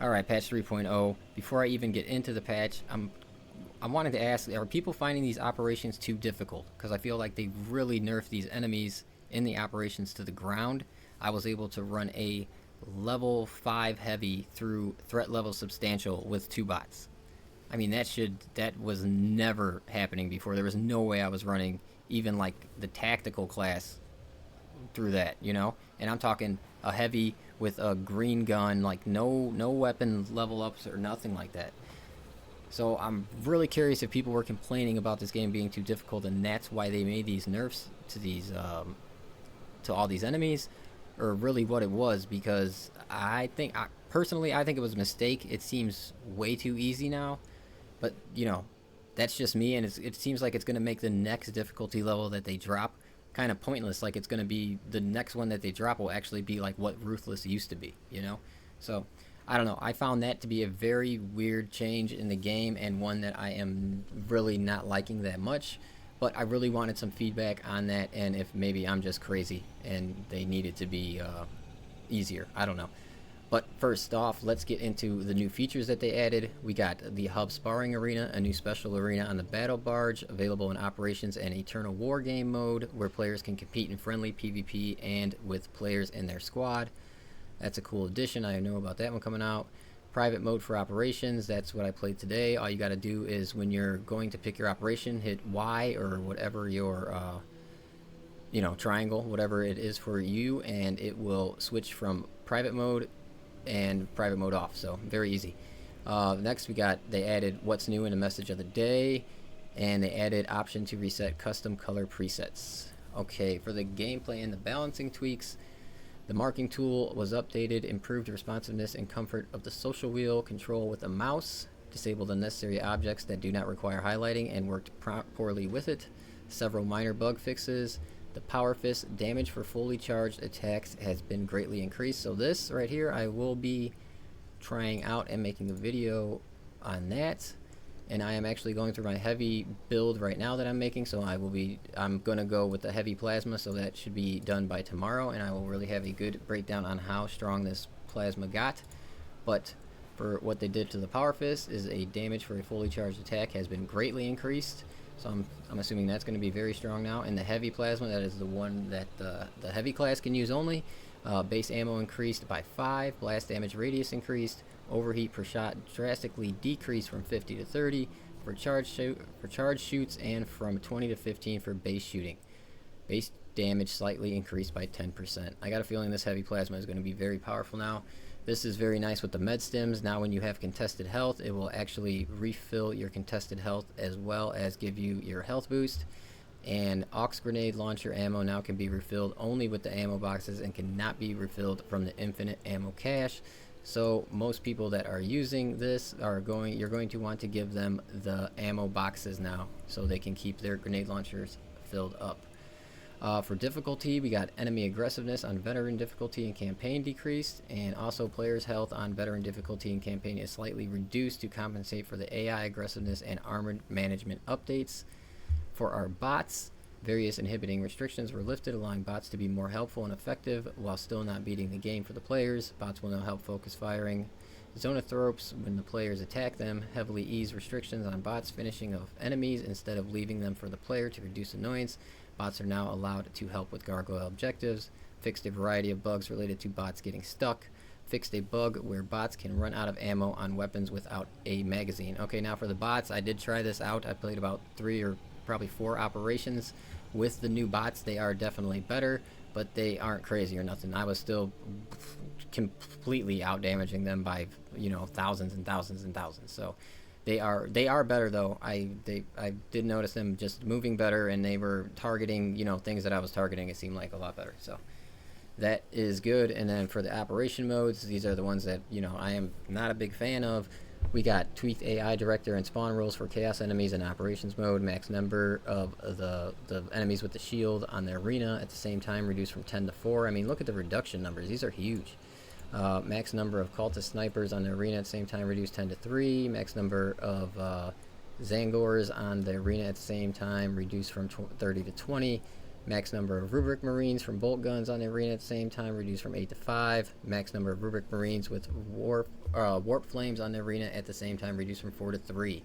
All right, patch 3.0. Before I even get into the patch, I wanted to ask: are people finding these operations too difficult? Because I feel like they really nerfed these enemies in the operations to the ground. I was able to run a level 5 heavy through threat level substantial with 2 bots. I mean, that was never happening before. There was no way I was running even like the tactical class through that, you know. And I'm talking a heavy with a green gun, like no weapon level ups or nothing like that. So I'm really curious if people were complaining about this game being too difficult, and that's why they made these nerfs to these to all these enemies, or really what it was. Because personally, I think it was a mistake. It seems way too easy now, but that's just me, and it seems like it's going to make the next difficulty level that they drop kind of pointless. Like it's going to be the next one that they drop will actually be like what Ruthless used to be. So I don't know. I found that to be a very weird change in the game, and one that I am really not liking that much. But I really wanted some feedback on that, and if maybe I'm just crazy and they needed to be easier. I don't know. But first off, let's get into the new features that they added. We got the Hub Sparring Arena, a new special arena on the Battle Barge, available in Operations and Eternal War Game mode, where players can compete in friendly PvP and with players in their squad. That's a cool addition. I know about that one coming out. Private mode for operations. That's what I played today. All you got to do is when you're going to pick your operation, hit Y or whatever your triangle, whatever it is for you, and it will switch from private mode and private mode off. So very easy. Next, they added what's new in the message of the day, and they added option to reset custom color presets. Okay, for the gameplay and the balancing tweaks, the marking tool was updated, improved responsiveness and comfort of the social wheel control with a mouse, disabled unnecessary objects that do not require highlighting and worked poorly with it, several minor bug fixes. The Power Fist damage for fully charged attacks has been greatly increased. So this right here, I will be trying out and making a video on that. And I am actually going through my heavy build right now that I'm making, so I'm going to go with the heavy plasma, so that should be done by tomorrow, and I will really have a good breakdown on how strong this plasma got. But for what they did to the Power Fist is a damage for a fully charged attack has been greatly increased, so I'm assuming that's going to be very strong now. And the heavy plasma, that is the one that the heavy class can use only. Base ammo increased by 5, blast damage radius increased, overheat per shot drastically decreased from 50 to 30 for charge shoots, and from 20 to 15 for base shooting. Base damage slightly increased by 10%. I got a feeling this heavy plasma is going to be very powerful now. This is very nice with the med stims. Now when you have contested health, it will actually refill your contested health as well as give you your health boost. And aux grenade launcher ammo now can be refilled only with the ammo boxes and cannot be refilled from the infinite ammo cache. So most people that are using this you're going to want to give them the ammo boxes now, so they can keep their grenade launchers filled up. For difficulty, we got enemy aggressiveness on veteran difficulty and campaign decreased, and also players' health on veteran difficulty and campaign is slightly reduced to compensate for the AI aggressiveness and armored management updates. For our bots, various inhibiting restrictions were lifted, allowing bots to be more helpful and effective while still not beating the game for the players. Bots will now help focus firing zonothropes when the players attack them, heavily ease restrictions on bots finishing off enemies instead of leaving them for the player to reduce annoyance. Bots are now allowed to help with gargoyle objectives, fixed a variety of bugs related to bots getting stuck, fixed a bug where bots can run out of ammo on weapons without a magazine. Okay, now for the bots, I did try this out. I played about 3 or probably 4 operations with the new bots. They are definitely better, but they aren't crazy or nothing. I was still completely out damaging them by thousands and thousands and thousands. So they are better though. I did notice them just moving better, and they were targeting things that I was targeting. It seemed like a lot better. So that is good. And then for the operation modes, these are the ones that I am not a big fan of. We got tweaked AI director and spawn rules for chaos enemies in operations mode. Max number of the enemies with the shield on the arena at the same time reduced from 10 to 4. I mean, look at the reduction numbers. These are huge. Max number of cultist snipers on the arena at the same time reduced 10 to 3. Max number of Zangors on the arena at the same time reduced from 30 to 20. Max number of rubric marines from bolt guns on the arena at the same time reduced from 8 to 5. Max number of rubric marines with warp flames on the arena at the same time reduced from 4 to 3.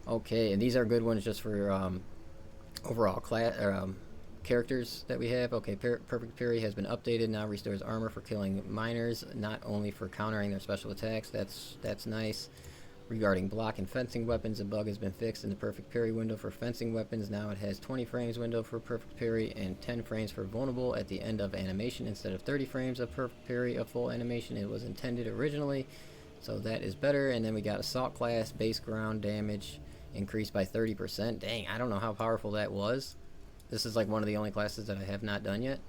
Okay, and these are good ones just for overall class characters that we have. Okay, Perfect Fury has been updated. Now restores armor for killing miners, not only for countering their special attacks. That's nice. Regarding block and fencing weapons, a bug has been fixed in the Perfect Parry window for fencing weapons. Now it has 20 frames window for Perfect Parry and 10 frames for vulnerable at the end of animation instead of 30 frames of Perfect Parry of full animation. It was intended originally, so that is better. And then we got Assault class, base ground damage increased by 30%. Dang, I don't know how powerful that was. This is like one of the only classes that I have not done yet,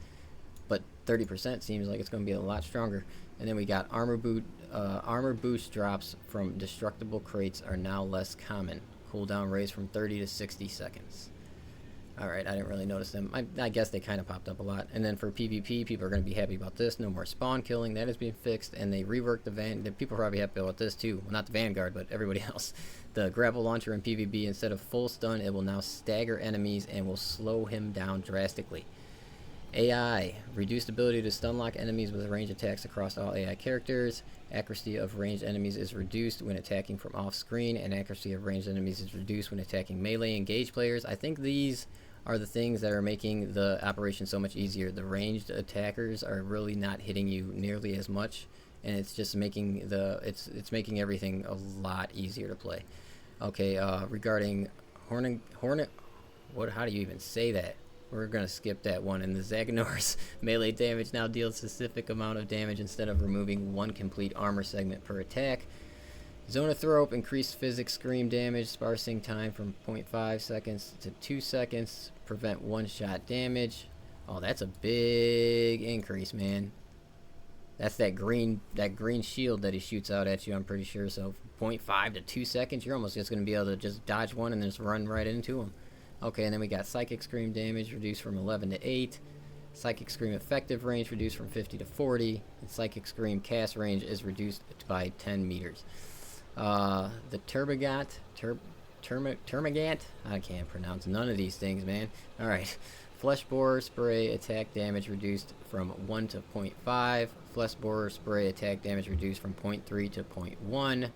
but 30% seems like it's going to be a lot stronger. And then we got armor boost drops from destructible crates are now less common. Cooldown raised from 30 to 60 seconds. Alright, I didn't really notice them. I guess they kind of popped up a lot. And then for PvP, people are going to be happy about this. No more spawn killing. That has been fixed. And they reworked the people are probably happy about this too. Well, not the Vanguard, but everybody else. The grapple launcher in PvP, instead of full stun, it will now stagger enemies and will slow him down drastically. AI, reduced ability to stun lock enemies with range attacks across all AI characters. Accuracy of ranged enemies is reduced when attacking from off screen, and accuracy of ranged enemies is reduced when attacking melee engaged players. I think these are the things that are making the operation so much easier. The ranged attackers are really not hitting you nearly as much, and it's just making it's making everything a lot easier to play. Okay, regarding Hornet, how do you even say that? We're going to skip that one. And the Zagnor's melee damage now deals a specific amount of damage instead of removing one complete armor segment per attack. Zonothrope increased physics scream damage, sparsing time from 0.5 seconds to 2 seconds. Prevent one-shot damage. Oh, that's a big increase, man. That's that green shield that he shoots out at you, I'm pretty sure. So 0.5 to 2 seconds, you're almost just going to be able to just dodge one and just run right into him. Okay, and then we got Psychic Scream damage reduced from 11 to 8. Psychic Scream effective range reduced from 50 to 40. And Psychic Scream cast range is reduced by 10 meters. The Termagant, I can't pronounce none of these things, man. Alright. Flesh Borer Spray attack damage reduced from 1 to 0.5. Flesh Borer Spray attack damage reduced from 0.3 to 0.1.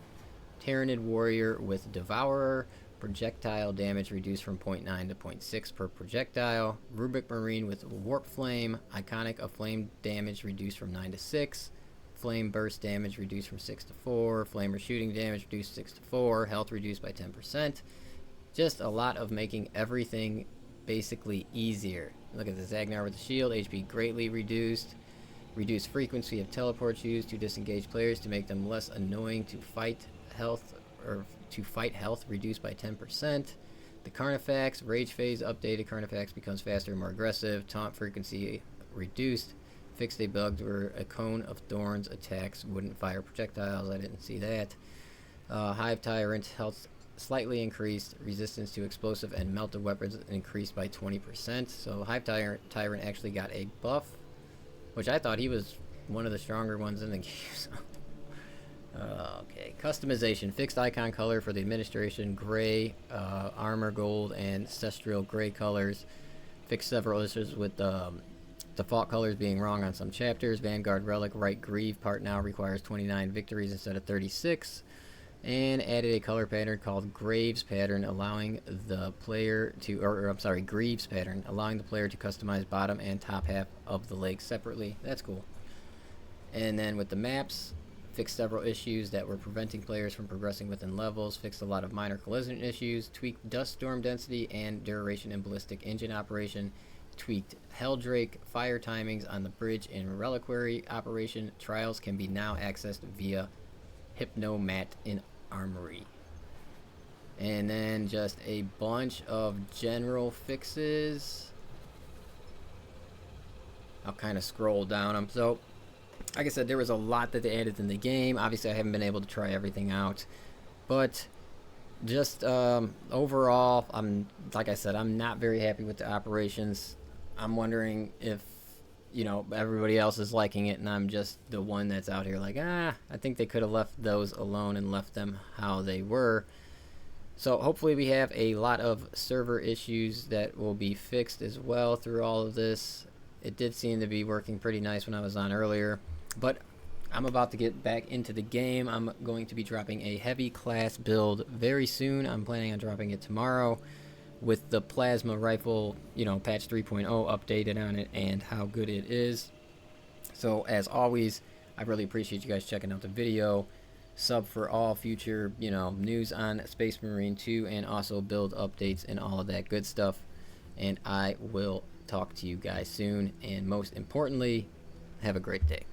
Tyrannid Warrior with Devourer. Projectile damage reduced from 0.9 to 0.6 per projectile. Rubric Marine with Warp Flame. Iconic of Flame damage reduced from 9 to 6. Flame Burst damage reduced from 6 to 4. Flamer Shooting damage reduced 6 to 4. Health reduced by 10%. Just a lot of making everything basically easier. Look at the Zagnar with the shield. HP greatly reduced. Reduced frequency of teleports used to disengage players to make them less annoying to fight. Health reduced by 10%. The Carnifex Rage Phase updated. Carnifex becomes faster and more aggressive. Taunt frequency reduced. Fixed a bug where a cone of thorns attacks wouldn't fire projectiles. I didn't see that. Hive Tyrant health slightly increased. Resistance to explosive and melted weapons increased by 20%. So Hive Tyrant actually got a buff, which I thought he was one of the stronger ones in the game. So. Okay, customization. Fixed icon color for the administration, gray, armor gold, and ancestral gray colors. Fixed several issues with default colors being wrong on some chapters. Vanguard Relic Right Grieve part now requires 29 victories instead of 36. And added a color pattern called Graves pattern, allowing the player to, Greaves pattern, allowing the player to customize bottom and top half of the leg separately. That's cool. And then with the maps, fixed several issues that were preventing players from progressing within levels, fixed a lot of minor collision issues, tweaked dust storm density and duration in ballistic engine operation, tweaked Helldrake fire timings on the bridge in reliquary operation. Trials can be now accessed via Hypnomat in Armory. And then just a bunch of general fixes. I'll kind of scroll down them. So like I said, there was a lot that they added in the game. Obviously, I haven't been able to try everything out, but just overall, like I said, I'm not very happy with the operations. I'm wondering if everybody else is liking it, and I'm just the one that's out here like, I think they could have left those alone and left them how they were. So hopefully we have a lot of server issues that will be fixed as well through all of this. It did seem to be working pretty nice when I was on earlier, but I'm about to get back into the game. I'm going to be dropping a heavy class build very soon. I'm planning on dropping it tomorrow with the plasma rifle, patch 3.0 updated on it and how good it is. So as always, I really appreciate you guys checking out the video. Sub for all future, news on Space Marine 2 and also build updates and all of that good stuff. And I will talk to you guys soon. And most importantly, have a great day.